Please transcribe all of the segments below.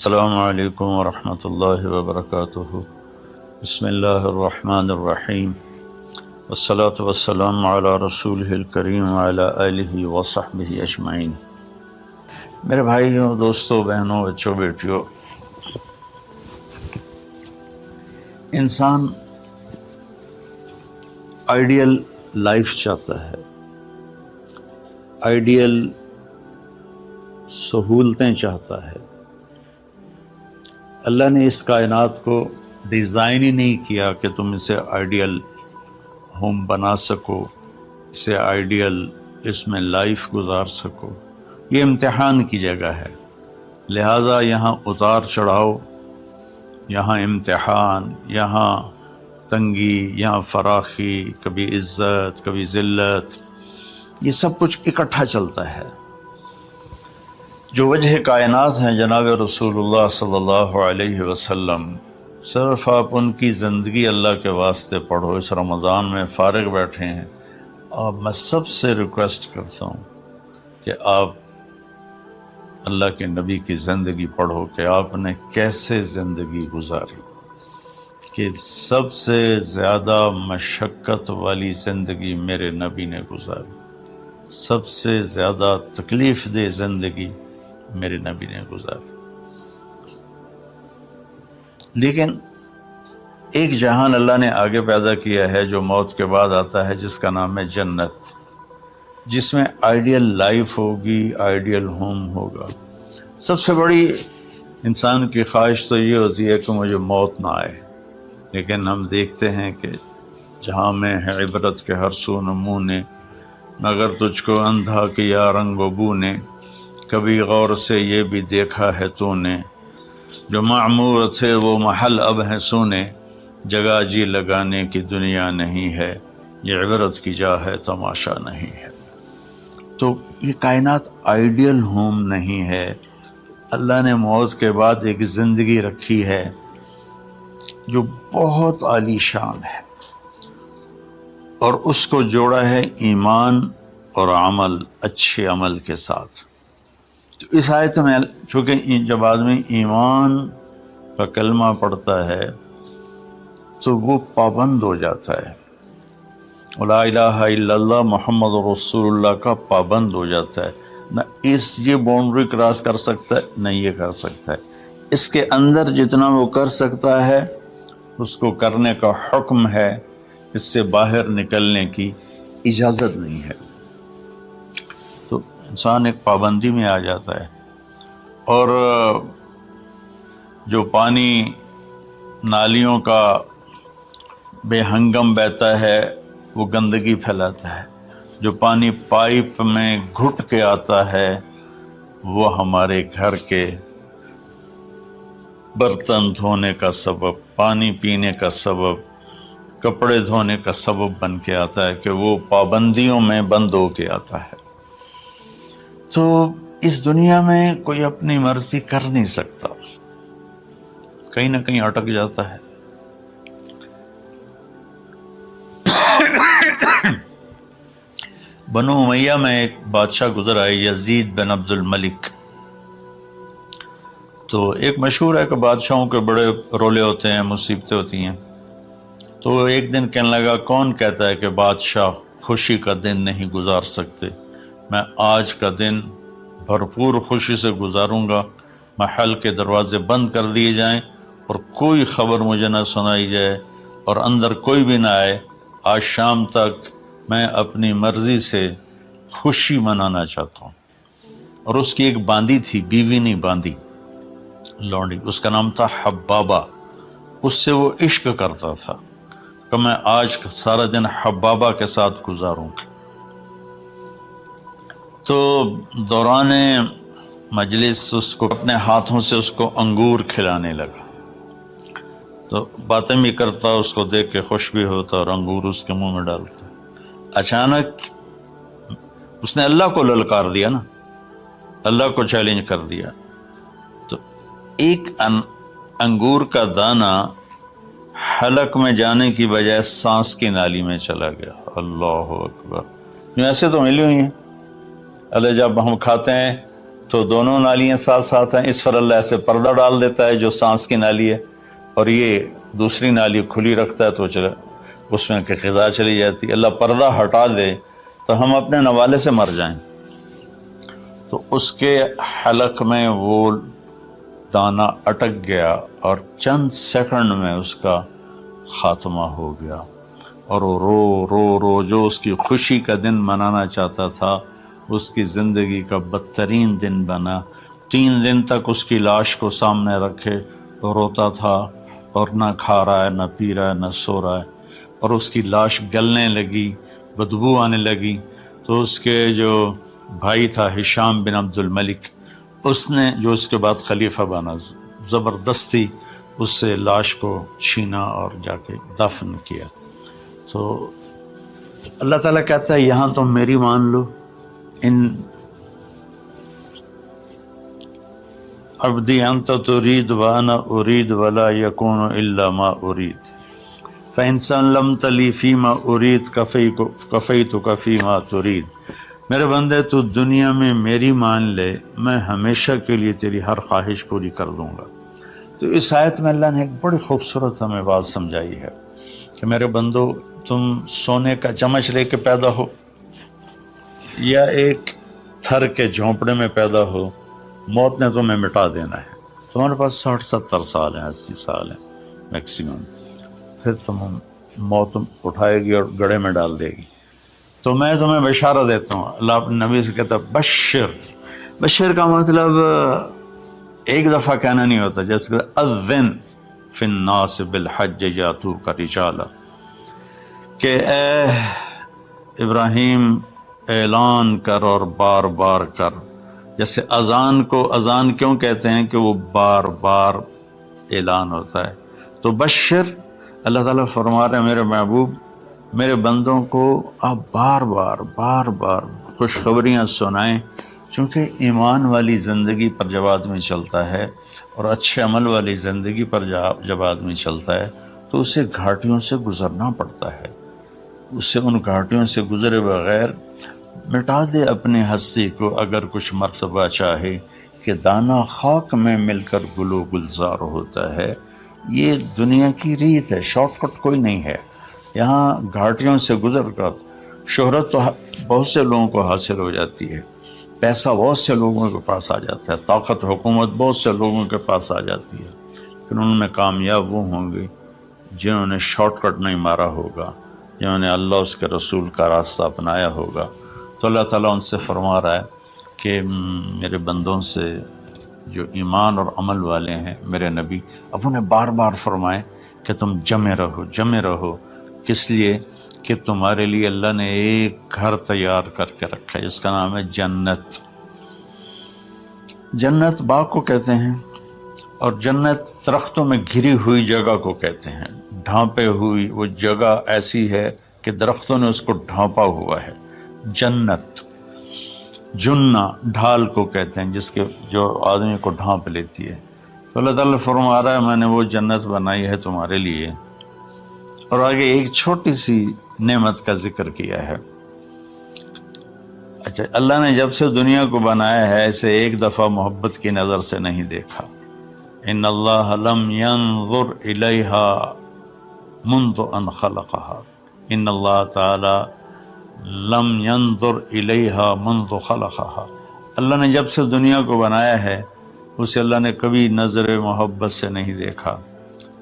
السلام علیکم ورحمۃ اللہ وبرکاتہ۔ بسم اللہ الرحمن الرحیم، والصلاة والسلام علی رسولہ الکریم وعلی آلہ وصحبہ اجمعین۔ میرے بھائیوں، دوستوں، بہنوں، بچوں، بیٹیوں، انسان آئیڈیل لائف چاہتا ہے، آئیڈیل سہولتیں چاہتا ہے۔ اللہ نے اس کائنات کو ڈیزائن ہی نہیں کیا کہ تم اسے آئیڈیل ہوم بنا سکو، اسے آئیڈیل اس میں لائف گزار سکو۔ یہ امتحان کی جگہ ہے، لہٰذا یہاں اتار چڑھاؤ، یہاں امتحان، یہاں تنگی، یہاں فراخی، کبھی عزت، کبھی ذلت، یہ سب کچھ اکٹھا چلتا ہے۔ جو وجہ کائنات ہیں جناب رسول اللہ صلی اللہ علیہ وسلم، صرف آپ ان کی زندگی اللہ کے واسطے پڑھو۔ اس رمضان میں فارغ بیٹھے ہیں، اور میں سب سے ریکویسٹ کرتا ہوں کہ آپ اللہ کے نبی کی زندگی پڑھو کہ آپ نے کیسے زندگی گزاری، کہ سب سے زیادہ مشقت والی زندگی میرے نبی نے گزاری، سب سے زیادہ تکلیف دہ زندگی میرے نبی نے گزاری۔ لیکن ایک جہان اللہ نے آگے پیدا کیا ہے جو موت کے بعد آتا ہے، جس کا نام ہے جنت، جس میں آئیڈیل لائف ہوگی، آئیڈیل ہوم ہوگا۔ سب سے بڑی انسان کی خواہش تو یہ ہوتی ہے کہ مجھے موت نہ آئے، لیکن ہم دیکھتے ہیں کہ جہاں میں ہے عبرت کے ہر سو نمونے، مگر تجھ کو اندھا کیا رنگ و بو نے، کبھی غور سے یہ بھی دیکھا ہے تو نے، جو معمور تھے وہ محل اب ہیں سونے، جگہ جی لگانے کی دنیا نہیں ہے، یہ عبرت کی جا ہے تماشا نہیں ہے۔ تو یہ کائنات آئیڈیل ہوم نہیں ہے۔ اللہ نے موت کے بعد ایک زندگی رکھی ہے جو بہت عالی شان ہے، اور اس کو جوڑا ہے ایمان اور عمل، اچھے عمل کے ساتھ۔ تو اس آیت میں چونکہ جب آدمی ایمان کا کلمہ پڑھتا ہے تو وہ پابند ہو جاتا ہے، لا الہ الا اللہ محمد رسول اللہ کا پابند ہو جاتا ہے، نہ یہ باؤنڈری کراس کر سکتا ہے، نہ یہ کر سکتا ہے۔ اس کے اندر جتنا وہ کر سکتا ہے اس کو کرنے کا حکم ہے، اس سے باہر نکلنے کی اجازت نہیں ہے۔ تو انسان ایک پابندی میں آ جاتا ہے، اور جو پانی نالیوں کا بے ہنگم بہتا ہے وہ گندگی پھیلاتا ہے، جو پانی پائپ میں گھٹ کے آتا ہے وہ ہمارے گھر کے برتن دھونے کا سبب، پانی پینے کا سبب، کپڑے دھونے کا سبب بن کے آتا ہے، کہ وہ پابندیوں میں بند ہو کے آتا ہے۔ تو اس دنیا میں کوئی اپنی مرضی کر نہیں سکتا، کہیں نہ کہیں اٹک جاتا ہے۔ بنو امیہ میں ایک بادشاہ گزر آئے، یزید بن عبد الملک۔ تو ایک مشہور ہے کہ بادشاہوں کے بڑے رولے ہوتے ہیں، مصیبتیں ہوتی ہیں۔ تو ایک دن کہنے لگا، کون کہتا ہے کہ بادشاہ خوشی کا دن نہیں گزار سکتے؟ میں آج کا دن بھرپور خوشی سے گزاروں گا، محل کے دروازے بند کر دیے جائیں اور کوئی خبر مجھے نہ سنائی جائے اور اندر کوئی بھی نہ آئے۔ آج شام تک میں اپنی مرضی سے خوشی منانا چاہتا ہوں۔ اور اس کی ایک باندی تھی، بیوی نہیں باندی، لونڈی، اس کا نام تھا حبابہ۔ اس سے وہ عشق کرتا تھا کہ میں آج سارا دن حبابہ کے ساتھ گزاروں گا۔ تو دوران مجلس اس کو اپنے ہاتھوں سے اس کو انگور کھلانے لگا، تو باتیں بھی کرتا، اس کو دیکھ کے خوش بھی ہوتا اور انگور اس کے منہ میں ڈالتا۔ اچانک اس نے اللہ کو للکار دیا نا، اللہ کو چیلنج کر دیا، تو ایک انگور کا دانہ حلق میں جانے کی بجائے سانس کی نالی میں چلا گیا۔ اللہ اکبر! ایسے تو ملی ہوئی ہیں، اللہ جب ہم کھاتے ہیں تو دونوں نالیاں ساتھ ساتھ ہیں، اس پر اللہ ایسے پردہ ڈال دیتا ہے جو سانس کی نالی ہے، اور یہ دوسری نالی کھلی رکھتا ہے تو اس میں کہ غذا چلی جاتی ہے۔ اللہ پردہ ہٹا دے تو ہم اپنے نوالے سے مر جائیں، تو اس کے حلق میں وہ دانہ اٹک گیا اور چند سیکنڈ میں اس کا خاتمہ ہو گیا، اور وہ رو رو رو جو اس کی خوشی کا دن منانا چاہتا تھا اس کی زندگی کا بدترین دن بنا۔ 3 دن تک اس کی لاش کو سامنے رکھے تو روتا تھا، اور نہ کھا رہا ہے، نہ پی رہا ہے، نہ سو رہا ہے، اور اس کی لاش گلنے لگی، بدبو آنے لگی۔ تو اس کے جو بھائی تھا ہشام بن عبد الملک، اس نے جو اس کے بعد خلیفہ بنا، زبردستی اس سے لاش کو چھینا اور جا کے دفن کیا۔ تو اللہ تعالیٰ کہتا ہے یہاں تم میری مان لو، ان عبدی انت ترید وانا ارید ولا یکون الا ما ارید فإن سلمت لی فیما ارید کفیتک فیما ترید۔ میرے بندے تو دنیا میں میری مان لے، میں ہمیشہ کے لیے تیری ہر خواہش پوری کر دوں گا۔ تو اس آیت میں اللہ نے ایک بڑی خوبصورت ہمیں بات سمجھائی ہے کہ میرے بندو، تم سونے کا چمچ لے کے پیدا ہو یا ایک تھر کے جھونپڑے میں پیدا ہو، موت نے تمہیں مٹا دینا ہے۔ تمہارے پاس 60-70 سال ہیں، 80 سال ہیں میکسیمم، پھر موت اٹھائے گی اور گڑھے میں ڈال دے گی۔ تو میں تمہیں بشارت دیتا ہوں، اللہ اپنے نبی سے کہتا ہے بشر کا مطلب ایک دفعہ کہنا نہیں ہوتا، جیسے کہ اذن فی الناس بالحج یاتوک رجالا، کہ اے ابراہیم اعلان کر اور بار بار کر۔ جیسے اذان کو اذان کیوں کہتے ہیں کہ وہ بار بار اعلان ہوتا ہے، تو بشر اللہ تعالیٰ فرما رہے ہیں میرے محبوب، میرے بندوں کو آپ بار بار خوشخبریاں سنائیں، چونکہ ایمان والی زندگی پر جب آدمی چلتا ہے اور اچھے عمل والی زندگی پر جب آدمی چلتا ہے تو اسے گھاٹیوں سے گزرنا پڑتا ہے، اسے ان گھاٹیوں سے گزرے بغیر مٹا دے اپنی ہستی کو اگر کچھ مرتبہ چاہے کہ دانہ خاک میں مل کر گل و گلزار ہوتا ہے۔ یہ دنیا کی ریت ہے، شارٹ کٹ کوئی نہیں ہے۔ یہاں گھاٹیوں سے گزر کر شہرت تو بہت سے لوگوں کو حاصل ہو جاتی ہے، پیسہ بہت سے لوگوں کے پاس آ جاتا ہے، طاقت حکومت بہت سے لوگوں کے پاس آ جاتی ہے، لیکن ان میں کامیاب وہ ہوں گے جنہوں نے شارٹ کٹ نہیں مارا ہوگا، جنہوں نے اللہ اس کے رسول کا راستہ اپنایا ہوگا۔ تو اللہ تعالیٰ ان سے فرما رہا ہے کہ میرے بندوں سے جو ایمان اور عمل والے ہیں، میرے نبی اب انہیں بار بار فرمائیں کہ تم جمے رہو، کس لیے کہ تمہارے لیے اللہ نے ایک گھر تیار کر کے رکھا ہے جس کا نام ہے جنت۔ جنت باغ کو کہتے ہیں، اور جنت درختوں میں گھری ہوئی جگہ کو کہتے ہیں، ڈھانپے ہوئی وہ جگہ ایسی ہے کہ درختوں نے اس کو ڈھانپا ہوا ہے۔ جنت جنہ ڈھال کو کہتے ہیں، جس کے جو آدمی کو ڈھانپ لیتی ہے۔ تو اللہ تعالیٰ فرما رہا ہے میں نے وہ جنت بنائی ہے تمہارے لیے، اور آگے ایک چھوٹی سی نعمت کا ذکر کیا ہے۔ اچھا، اللہ نے جب سے دنیا کو بنایا ہے اسے ایک دفعہ محبت کی نظر سے نہیں دیکھا۔ ان اللہ لم ينظر الیہا منذ ان خلقها، ان اللہ تعالی لم ينظر الیہا منذ خلقها، اللہ نے جب سے دنیا کو بنایا ہے اسے اللہ نے کبھی نظر محبت سے نہیں دیکھا۔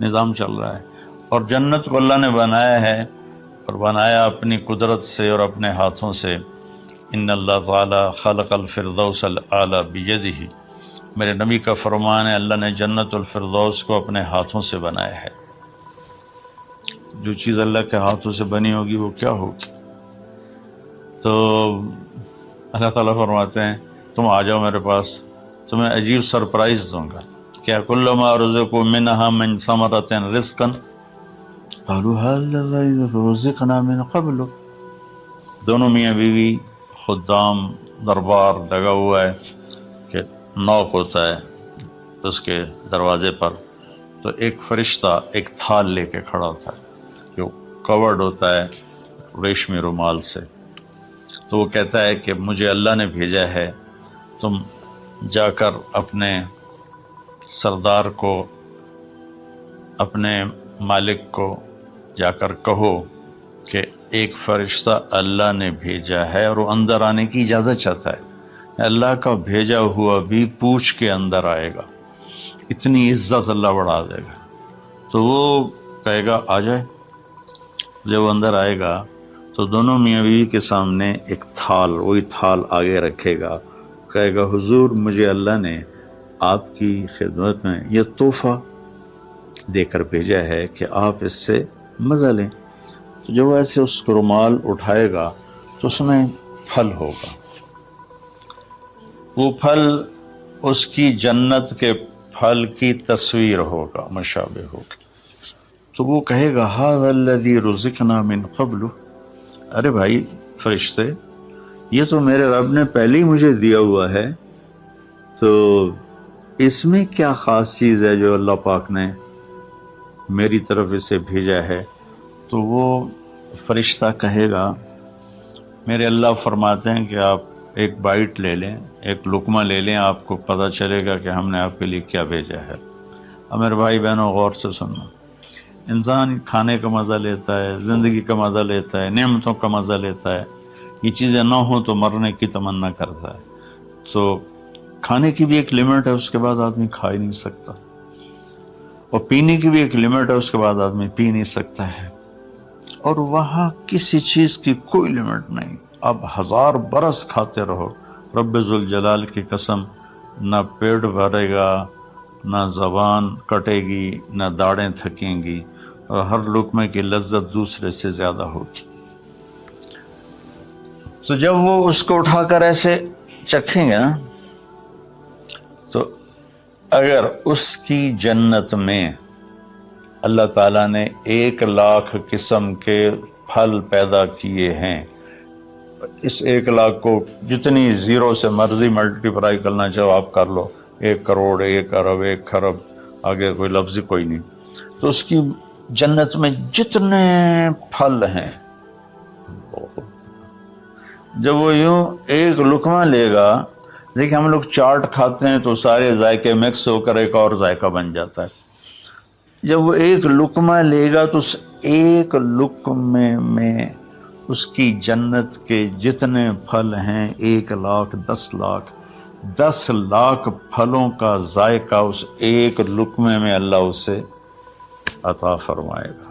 نظام چل رہا ہے، اور جنت کو اللہ نے بنایا ہے، اور بنایا اپنی قدرت سے اور اپنے ہاتھوں سے۔ ان اللہ تعالی خلق الفردوس الاعلی بیدہ، میرے نبی کا فرمان ہے اللہ نے جنت الفردوس کو اپنے ہاتھوں سے بنایا ہے۔ جو چیز اللہ کے ہاتھوں سے بنی ہوگی وہ کیا ہوگی؟ تو اللہ تعالیٰ فرماتے ہیں تم آ جاؤ میرے پاس، تمہیں عجیب سرپرائز دوں گا۔ کیا کلما رزقوا منها من ثمرۃ رزقا قالوا هذا الذی رزقنا من قبل، دونوں میاں بیوی خدام دربار لگا ہوا ہے کہ نوک ہوتا ہے اس کے دروازے پر، تو ایک فرشتہ ایک تھال لے کے کھڑا ہوتا ہے جو کورڈ ہوتا ہے ریشمی رومال سے، تو وہ کہتا ہے کہ مجھے اللہ نے بھیجا ہے، تم جا کر اپنے سردار کو، اپنے مالک کو جا کر کہو کہ ایک فرشتہ اللہ نے بھیجا ہے اور وہ اندر آنے کی اجازت چاہتا ہے، اللہ کا بھیجا ہوا بھی پوچھ کے اندر آئے گا، اتنی عزت اللہ بڑھا دے گا۔ تو وہ کہے گا آ جائے۔ جب وہ اندر آئے گا تو دونوں میاں بیوی کے سامنے ایک تھال، وہی تھال آگے رکھے گا، کہے گا حضور مجھے اللہ نے آپ کی خدمت میں یہ تحفہ دے کر بھیجا ہے کہ آپ اس سے مزہ لیں۔ تو جب ایسے اس کو رومال اٹھائے گا تو اس میں پھل ہوگا، وہ پھل اس کی جنت کے پھل کی تصویر ہوگا، مشابہ ہوگا۔ تو وہ کہے گا ھذا الذی رزقنا من قبل، ارے بھائی فرشتے یہ تو میرے رب نے پہلے ہی مجھے دیا ہوا ہے، تو اس میں کیا خاص چیز ہے جو اللہ پاک نے میری طرف اسے بھیجا ہے؟ تو وہ فرشتہ کہے گا میرے اللہ فرماتے ہیں کہ آپ ایک بائٹ لے لیں، ایک لقمہ لے لیں، آپ کو پتہ چلے گا کہ ہم نے آپ کے لیے کیا بھیجا ہے۔ اب میرے بھائی بہنوں غور سے سننا، انسان کھانے کا مزہ لیتا ہے، زندگی کا مزہ لیتا ہے، نعمتوں کا مزہ لیتا ہے، یہ چیزیں نہ ہوں تو مرنے کی تمنا کرتا ہے۔ تو کھانے کی بھی ایک لمٹ ہے، اس کے بعد آدمی کھا ہی نہیں سکتا، اور پینے کی بھی ایک لمٹ ہے، اس کے بعد آدمی پی نہیں سکتا ہے، اور وہاں کسی چیز کی کوئی لمٹ نہیں، اب 1000 برس کھاتے رہو، رب ذوالجلال کی قسم نہ پیٹ بھرے گا، نہ زبان کٹے گی، نہ داڑیں تھکیں گی، اور ہر لقمے کی لذت دوسرے سے زیادہ ہوگی۔ تو جب وہ اس کو اٹھا کر ایسے چکھیں گے نا، تو اگر اس کی جنت میں اللہ تعالیٰ نے 1,00,000 قسم کے پھل پیدا کیے ہیں، اس 1,00,000 کو جتنی زیرو سے مرضی ملٹیپلائی کرنا چاہو آپ کر لو، 1 کروڑ، 1 ارب، 1 خرب، آگے کوئی لفظ ہی کوئی نہیں، تو اس کی جنت میں جتنے پھل ہیں، جب وہ یوں ایک لقمہ لے گا، دیکھیں ہم لوگ چاٹ کھاتے ہیں تو سارے ذائقے مکس ہو کر ایک اور ذائقہ بن جاتا ہے، جب وہ ایک لقمہ لے گا تو اس ایک لقمے میں اس کی جنت کے جتنے پھل ہیں 1,00,000، 10,00,000، 10,00,000 پھلوں کا ذائقہ اس ایک لقمے میں اللہ اسے عطا فرمائے گا۔